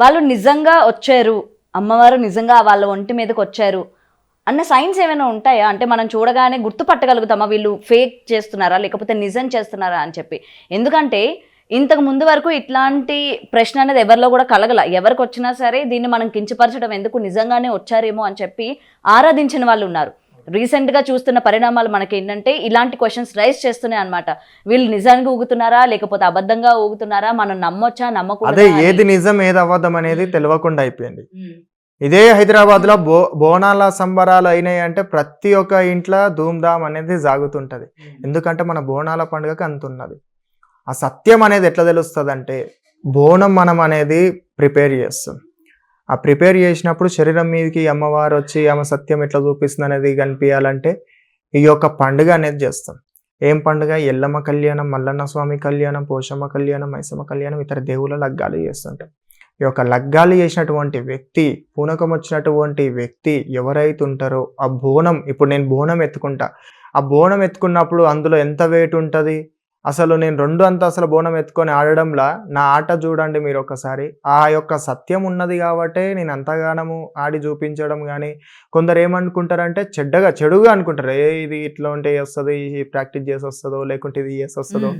వాళ్ళు నిజంగా వచ్చారు, అమ్మవారు నిజంగా వాళ్ళ ఒంటి మీదకి వచ్చారు అన్న సైన్స్ ఏమైనా ఉంటాయా? అంటే మనం చూడగానే గుర్తుపట్టగలుగుతామా వీళ్ళు ఫేక్ చేస్తున్నారా లేకపోతే నిజం చేస్తున్నారా అని చెప్పి? ఎందుకంటే ఇంతకు ముందు వరకు ఇట్లాంటి ప్రశ్న అనేది ఎవరిలో కూడా కలగల. ఎవరికి వచ్చినా సరే దీన్ని మనం కించపరచడం ఎందుకు, నిజంగానే వచ్చారేమో అని చెప్పి ఆరాధించిన వాళ్ళు ఉన్నారు. రీసెంట్గా చూస్తున్న పరిణామాలు మనకి ఏంటంటే ఇలాంటి క్వశ్చన్స్ రైజ్ చేస్తున్నాయి అనమాట. వీళ్ళు నిజానికి ఊగుతున్నారా లేకపోతే అబద్ధంగా ఊగుతున్నారా, మనం నమ్మొచ్చా అదే నమ్మకూడదా ఏది నిజం ఏది అబద్ధం అనేది తెలియకుండా అయిపోయింది. ఇదే హైదరాబాద్ లో బోనాల సంబరాలు అయినాయి అంటే ప్రతి ఒక్క ఇంట్లో ధూమ్ధామ్ అనేది సాగుతుంటది. ఎందుకంటే మన బోనాల పండుగకి అంత ఉన్నది. ఆ సత్యం అనేది ఎట్లా తెలుస్తుంది అంటే బోనం మనం అనేది ప్రిపేర్ చేస్తాం. ఆ ప్రిపేర్ చేసినప్పుడు శరీరం మీదకి అమ్మవారు వచ్చి ఆమె సత్యం ఎట్లా చూపిస్తుంది అనేది కనిపించాలంటే ఈ యొక్క పండుగ అనేది చేస్తాం. ఏం పండుగ? ఎల్లమ్మ కళ్యాణం, మల్లన్న స్వామి కళ్యాణం, పోషమ్మ కళ్యాణం, మైసమ్మ కళ్యాణం, ఇతర దేవుళ్ళ లగ్గాలు చేస్తుంటాం. ఈ యొక్క లగ్గాలు చేసినటువంటి వ్యక్తి, పూనకం వచ్చినటువంటి వ్యక్తి ఎవరైతే ఉంటారో ఆ బోనం, ఇప్పుడు నేను బోనం ఎత్తుకుంటా, ఆ బోనం ఎత్తుకున్నప్పుడు అందులో ఎంత వెయిట్ ఉంటుంది? అసలు నేను 2 అంతస్తుల బోనం ఎత్తుకొని ఆడడంలా నా ఆట చూడండి మీరు ఒకసారి. ఆ యొక్క సత్యం ఉన్నది కాబట్టే నేను అంతగానము ఆడి చూపించడం గానీ, కొందరు ఏమనుకుంటారంటే చెడుగా అనుకుంటారు. ఇది ఇట్లా ఉంటే వస్తది, ప్రాక్టీస్ చేసి వస్తదో లేకుంటే ఇది చేసి వస్తదో.